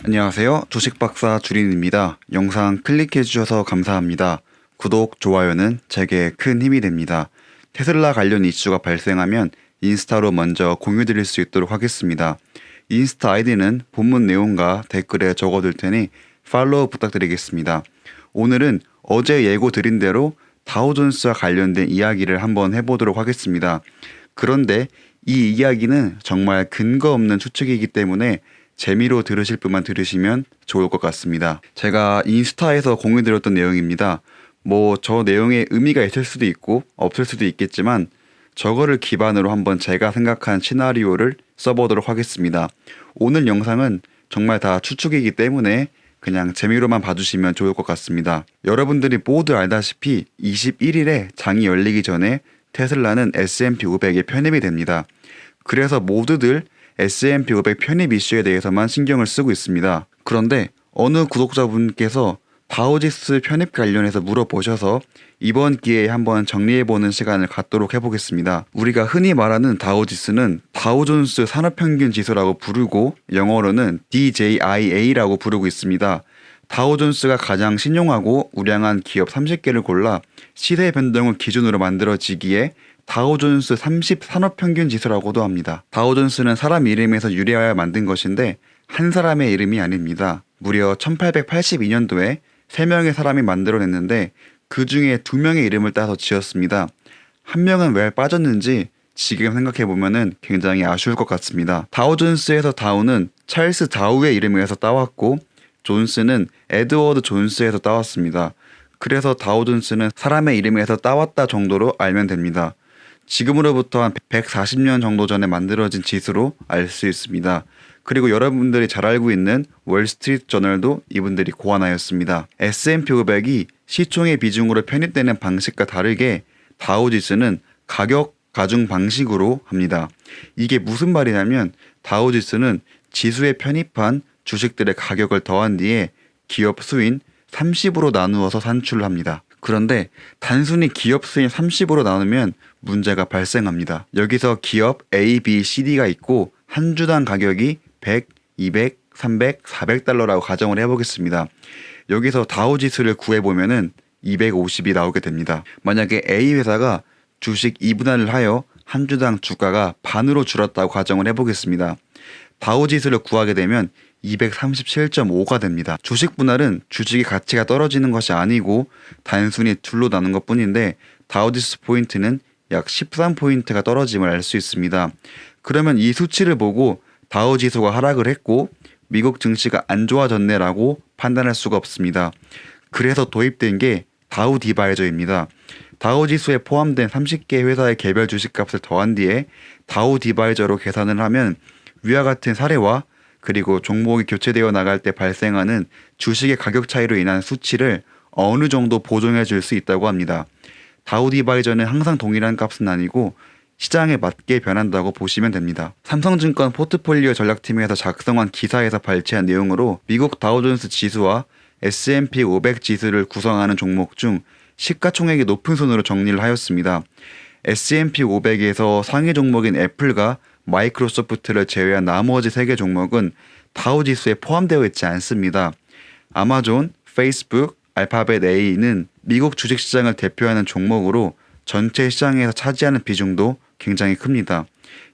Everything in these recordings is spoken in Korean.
안녕하세요. 주식박사 주린입니다. 영상 클릭해주셔서 감사합니다. 구독, 좋아요는 제게 큰 힘이 됩니다. 테슬라 관련 이슈가 발생하면 인스타로 먼저 공유드릴 수 있도록 하겠습니다. 인스타 아이디는 본문 내용과 댓글에 적어둘 테니 팔로우 부탁드리겠습니다. 오늘은 어제 예고 드린 대로 다우존스와 관련된 이야기를 한번 해보도록 하겠습니다. 그런데 이 이야기는 정말 근거 없는 추측이기 때문에 재미로 들으실 분만 들으시면 좋을 것 같습니다. 제가 인스타에서 공유드렸던 내용입니다. 저 내용에 의미가 있을 수도 있고 없을 수도 있겠지만 저거를 기반으로 한번 제가 생각한 시나리오를 써보도록 하겠습니다. 오늘 영상은 정말 다 추측이기 때문에 그냥 재미로만 봐주시면 좋을 것 같습니다. 여러분들이 모두 알다시피 21일에 장이 열리기 전에 테슬라는 S&P 500에 편입이 됩니다. 그래서 모두들 S&P 500 편입 이슈에 대해서만 신경을 쓰고 있습니다. 그런데 어느 구독자분께서 다우지수 편입 관련해서 물어보셔서 이번 기회에 한번 정리해보는 시간을 갖도록 해보겠습니다. 우리가 흔히 말하는 다우지수는 다우존스 산업평균 지수라고 부르고 영어로는 DJIA라고 부르고 있습니다. 다우존스가 가장 신용하고 우량한 기업 30개를 골라 시세 변동을 기준으로 만들어지기에 다우존스 30 산업평균 지수라고도 합니다. 다우존스는 사람 이름에서 유래하여 만든 것인데 한 사람의 이름이 아닙니다. 무려 1882년도에 3명의 사람이 만들어냈는데 그 중에 2명의 이름을 따서 지었습니다. 한 명은 왜 빠졌는지 지금 생각해보면 굉장히 아쉬울 것 같습니다. 다우존스에서 다우는 찰스 다우의 이름에서 따왔고 존스는 에드워드 존스에서 따왔습니다. 그래서 다우존스는 사람의 이름에서 따왔다 정도로 알면 됩니다. 지금으로부터 한 140년 정도 전에 만들어진 지수로 알 수 있습니다. 그리고 여러분들이 잘 알고 있는 월스트리트 저널도 이분들이 고안하였습니다. S&P 500이 시총의 비중으로 편입되는 방식과 다르게 다우지수는 가격 가중 방식으로 합니다. 이게 무슨 말이냐면 다우지수는 지수에 편입한 주식들의 가격을 더한 뒤에 기업 수인 30으로 나누어서 산출을 합니다. 그런데 단순히 기업 수인 30으로 나누면 문제가 발생합니다. 여기서 기업 A, B, CD가 있고 한 주당 가격이 100, 200, 300, 400달러라고 가정을 해보겠습니다. 여기서 다우지수를 구해보면은 250이 나오게 됩니다. 만약에 A 회사가 주식 2분할을 하여 한 주당 주가가 반으로 줄었다고 가정을 해보겠습니다. 다우지수를 구하게 되면 237.5가 됩니다. 주식 분할은 주식의 가치가 떨어지는 것이 아니고 단순히 둘로 나눈 것 뿐인데 다우지수 포인트는 약 13포인트가 떨어짐을 알 수 있습니다. 그러면 이 수치를 보고 다우지수가 하락을 했고 미국 증시가 안 좋아졌네라고 판단할 수가 없습니다. 그래서 도입된 게 다우 디바이저입니다. 다우지수에 포함된 30개 회사의 개별 주식값을 더한 뒤에 다우 디바이저로 계산을 하면 위와 같은 사례와 그리고 종목이 교체되어 나갈 때 발생하는 주식의 가격 차이로 인한 수치를 어느 정도 보정해 줄 수 있다고 합니다. 다우 디바이저는 항상 동일한 값은 아니고 시장에 맞게 변한다고 보시면 됩니다. 삼성증권 포트폴리오 전략팀에서 작성한 기사에서 발췌한 내용으로 미국 다우존스 지수와 S&P 500 지수를 구성하는 종목 중 시가총액이 높은 순으로 정리를 하였습니다. S&P 500에서 상위 종목인 애플과 마이크로소프트를 제외한 나머지 3개 종목은 다우지수에 포함되어 있지 않습니다. 아마존, 페이스북, 알파벳 A는 미국 주식시장을 대표하는 종목으로 전체 시장에서 차지하는 비중도 굉장히 큽니다.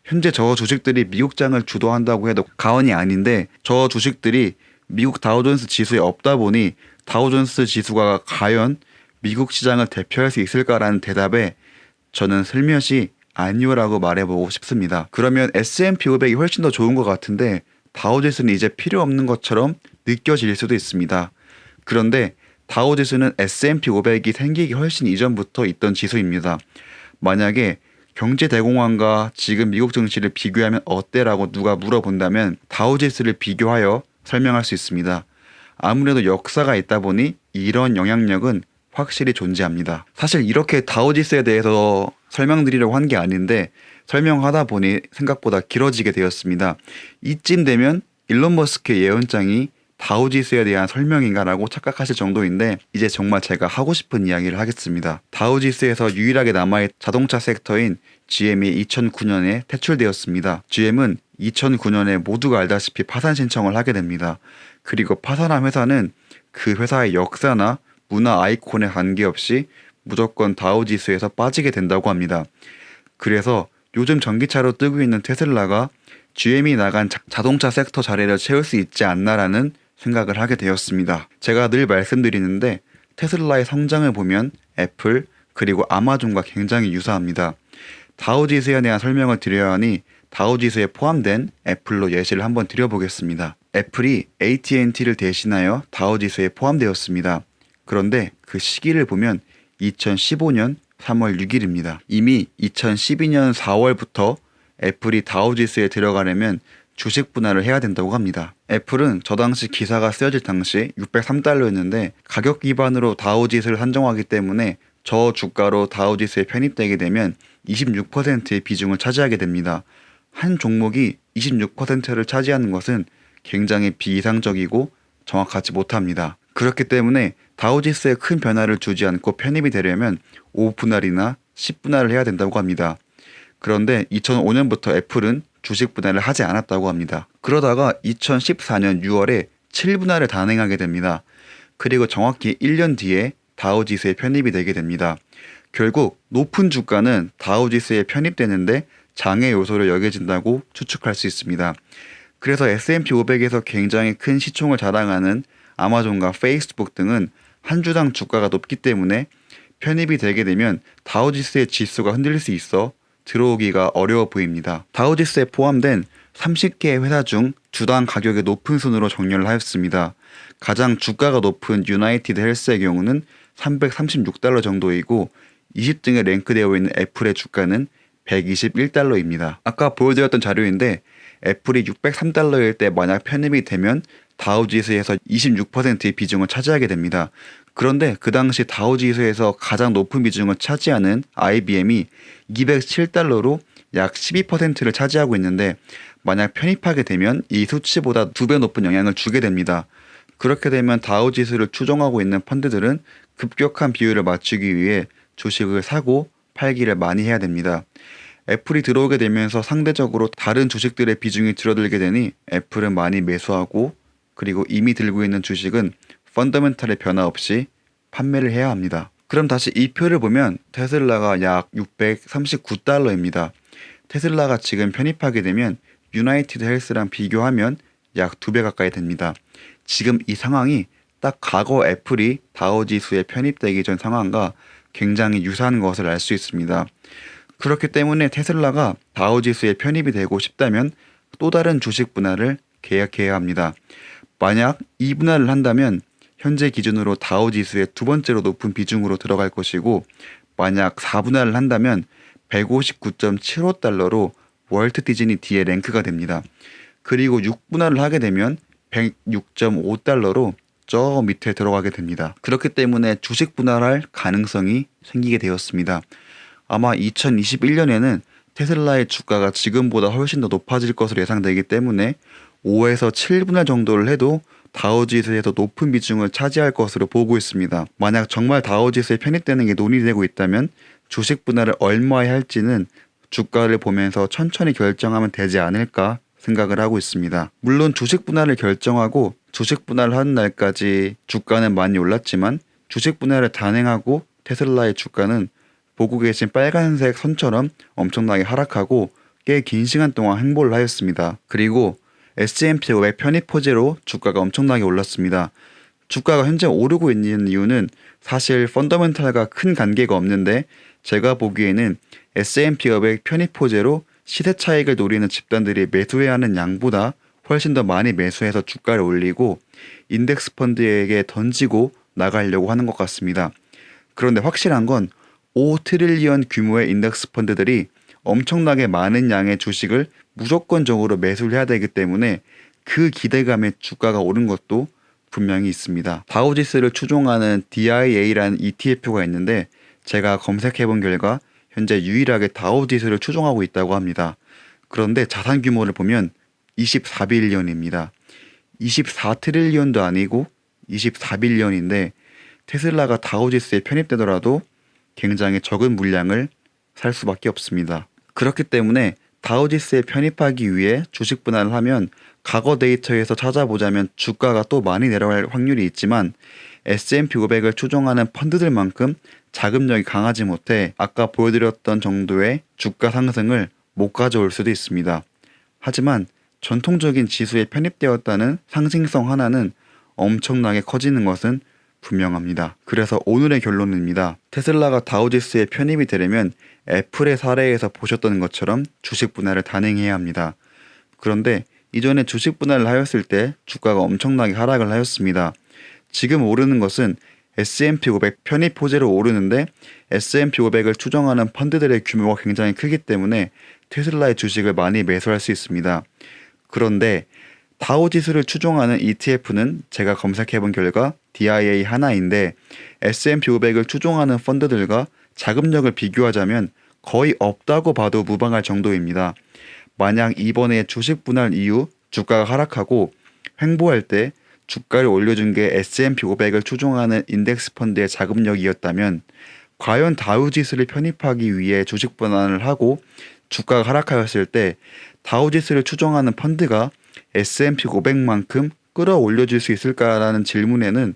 현재 저 주식들이 미국장을 주도한다고 해도 과언이 아닌데 저 주식들이 미국 다우존스 지수에 없다 보니 다우존스 지수가 과연 미국 시장을 대표할 수 있을까라는 대답에 저는 슬며시 아니요라고 말해보고 싶습니다. 그러면 S&P 500이 훨씬 더 좋은 것 같은데 다우지수는 이제 필요 없는 것처럼 느껴질 수도 있습니다. 그런데 다우지수는 S&P 500이 생기기 훨씬 이전부터 있던 지수입니다. 만약에 경제대공황과 지금 미국 증시를 비교하면 어때라고 누가 물어본다면 다우지수를 비교하여 설명할 수 있습니다. 아무래도 역사가 있다 보니 이런 영향력은 확실히 존재합니다. 사실 이렇게 다우지수에 대해서 설명드리려고 한 게 아닌데 설명하다 보니 생각보다 길어지게 되었습니다. 이쯤 되면 일론 머스크의 예언장이 다우지수에 대한 설명인가라고 착각하실 정도인데 이제 정말 제가 하고 싶은 이야기를 하겠습니다. 다우지수에서 유일하게 남아있는 자동차 섹터인 GM이 2009년에 퇴출되었습니다. GM은 2009년에 모두가 알다시피 파산 신청을 하게 됩니다. 그리고 파산한 회사는 그 회사의 역사나 문화 아이콘에 관계없이 무조건 다우지수에서 빠지게 된다고 합니다. 그래서 요즘 전기차로 뜨고 있는 테슬라가 GM이 나간 자동차 섹터 자리를 채울 수 있지 않나라는 생각을 하게 되었습니다. 제가 늘 말씀드리는데 테슬라의 성장을 보면 애플 그리고 아마존과 굉장히 유사합니다. 다우지수에 대한 설명을 드려야 하니 다우지수에 포함된 애플로 예시를 한번 드려보겠습니다. 애플이 AT&T를 대신하여 다우지수에 포함되었습니다. 그런데 그 시기를 보면 2015년 3월 6일입니다. 이미 2012년 4월부터 애플이 다우지수에 들어가려면 주식 분할을 해야 된다고 합니다. 애플은 저 당시 기사가 쓰여질 당시 603달러였는데 가격 기반으로 다우지수를 산정하기 때문에 저 주가로 다우지수에 편입되게 되면 26%의 비중을 차지하게 됩니다. 한 종목이 26%를 차지하는 것은 굉장히 비이상적이고 정확하지 못합니다. 그렇기 때문에 다우지수에 큰 변화를 주지 않고 편입이 되려면 5분할이나 10분할을 해야 된다고 합니다. 그런데 2005년부터 애플은 주식 분할을 하지 않았다고 합니다. 그러다가 2014년 6월에 7분할을 단행하게 됩니다. 그리고 정확히 1년 뒤에 다우지수에 편입이 되게 됩니다. 결국 높은 주가는 다우지수에 편입되는데 장애 요소를 여겨진다고 추측할 수 있습니다. 그래서 S&P 500에서 굉장히 큰 시총을 자랑하는 아마존과 페이스북 등은 한 주당 주가가 높기 때문에 편입이 되게 되면 다우지수의 지수가 흔들릴 수 있어 들어오기가 어려워 보입니다. 다우지수에 포함된 30개의 회사 중 주당 가격이 높은 순으로 정렬을 하였습니다. 가장 주가가 높은 유나이티드 헬스의 경우는 336달러 정도이고 20등에 랭크되어 있는 애플의 주가는 121달러입니다. 아까 보여드렸던 자료인데 애플이 603달러일 때 만약 편입이 되면 다우지수에서 26%의 비중을 차지하게 됩니다. 그런데 그 당시 다우지수에서 가장 높은 비중을 차지하는 IBM이 207달러로 약 12%를 차지하고 있는데 만약 편입하게 되면 이 수치보다 2배 높은 영향을 주게 됩니다. 그렇게 되면 다우지수를 추종하고 있는 펀드들은 급격한 비율을 맞추기 위해 주식을 사고 팔기를 많이 해야 됩니다. 애플이 들어오게 되면서 상대적으로 다른 주식들의 비중이 줄어들게 되니 애플은 많이 매수하고 그리고 이미 들고 있는 주식은 펀더멘탈의 변화 없이 판매를 해야 합니다. 그럼 다시 이 표를 보면 테슬라가 약 639달러입니다. 테슬라가 지금 편입하게 되면 유나이티드 헬스랑 비교하면 약 2배 가까이 됩니다. 지금 이 상황이 딱 과거 애플이 다우지수에 편입되기 전 상황과 굉장히 유사한 것을 알 수 있습니다. 그렇기 때문에 테슬라가 다우지수에 편입이 되고 싶다면 또 다른 주식 분할을 계약해야 합니다. 만약 2분할을 한다면 현재 기준으로 다우지수의 두 번째로 높은 비중으로 들어갈 것이고 만약 4분할을 한다면 159.75달러로 월트 디즈니 뒤에 랭크가 됩니다. 그리고 6분할을 하게 되면 106.5달러로 저 밑에 들어가게 됩니다. 그렇기 때문에 주식 분할할 가능성이 생기게 되었습니다. 아마 2021년에는 테슬라의 주가가 지금보다 훨씬 더 높아질 것으로 예상되기 때문에 5에서 7분할 정도를 해도 다우지수에서 높은 비중을 차지할 것으로 보고 있습니다. 만약 정말 다우지수에 편입되는 게 논의되고 있다면 주식 분할을 얼마에 할지는 주가를 보면서 천천히 결정하면 되지 않을까 생각을 하고 있습니다. 물론 주식 분할을 결정하고 주식 분할을 하는 날까지 주가는 많이 올랐지만 주식 분할을 단행하고 테슬라의 주가는 보고 계신 빨간색 선처럼 엄청나게 하락하고 꽤 긴 시간 동안 행보를 하였습니다. 그리고 S&P 500 편입 호재로 주가가 엄청나게 올랐습니다. 주가가 현재 오르고 있는 이유는 사실 펀더멘탈과 큰 관계가 없는데 제가 보기에는 S&P 500 편입 호재로 시세 차익을 노리는 집단들이 매수해야 하는 양보다 훨씬 더 많이 매수해서 주가를 올리고 인덱스 펀드에게 던지고 나가려고 하는 것 같습니다. 그런데 확실한 건 5트릴리언 규모의 인덱스 펀드들이 엄청나게 많은 양의 주식을 무조건적으로 매수를 해야 되기 때문에 그 기대감에 주가가 오른 것도 분명히 있습니다. 다우지수를 추종하는 DIA라는 ETF가 있는데 제가 검색해본 결과 현재 유일하게 다우지수를 추종하고 있다고 합니다. 그런데 자산 규모를 보면 24빌리언입니다. 24트릴리언도 아니고 24빌리언인데 테슬라가 다우지수에 편입되더라도 굉장히 적은 물량을 살 수밖에 없습니다. 그렇기 때문에 다우지수에 편입하기 위해 주식 분할을 하면 과거 데이터에서 찾아보자면 주가가 또 많이 내려갈 확률이 있지만 S&P 500을 추종하는 펀드들만큼 자금력이 강하지 못해 아까 보여드렸던 정도의 주가 상승을 못 가져올 수도 있습니다. 하지만 전통적인 지수에 편입되었다는 상징성 하나는 엄청나게 커지는 것은 분명합니다. 그래서 오늘의 결론입니다. 테슬라가 다우지수에 편입이 되려면 애플의 사례에서 보셨던 것처럼 주식 분할을 단행해야 합니다. 그런데 이전에 주식 분할을 하였을 때 주가가 엄청나게 하락을 하였습니다. 지금 오르는 것은 S&P 500 편입 호재로 오르는데 S&P 500을 추종하는 펀드들의 규모가 굉장히 크기 때문에 테슬라의 주식을 많이 매수할 수 있습니다. 그런데 다우지수를 추종하는 ETF는 제가 검색해본 결과 DIA 하나인데 S&P 500을 추종하는 펀드들과 자금력을 비교하자면 거의 없다고 봐도 무방할 정도입니다. 만약 이번에 주식 분할 이후 주가가 하락하고 횡보할 때 주가를 올려준 게 S&P 500을 추종하는 인덱스 펀드의 자금력이었다면 과연 다우지수를 편입하기 위해 주식 분할을 하고 주가가 하락하였을 때 다우지수를 추종하는 펀드가 S&P 500만큼 끌어올려줄 수 있을까라는 질문에는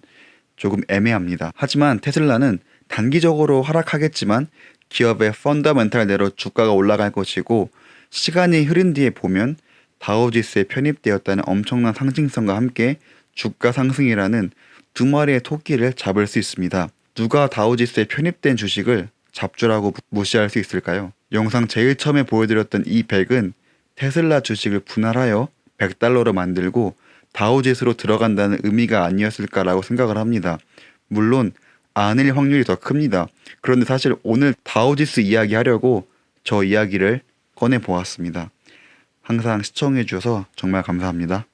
조금 애매합니다. 하지만 테슬라는 단기적으로 하락하겠지만 기업의 펀더멘탈대로 주가가 올라갈 것이고 시간이 흐른 뒤에 보면 다우지수에 편입되었다는 엄청난 상징성과 함께 주가 상승이라는 두 마리의 토끼를 잡을 수 있습니다. 누가 다우지수에 편입된 주식을 잡주라고 무시할 수 있을까요? 영상 제일 처음에 보여드렸던 이 100은 테슬라 주식을 분할하여 $100로 만들고 다우지수로 들어간다는 의미가 아니었을까라고 생각을 합니다. 물론 아닐 확률이 더 큽니다. 그런데 사실 오늘 다우지수 이야기하려고 저 이야기를 꺼내 보았습니다. 항상 시청해 주셔서 정말 감사합니다.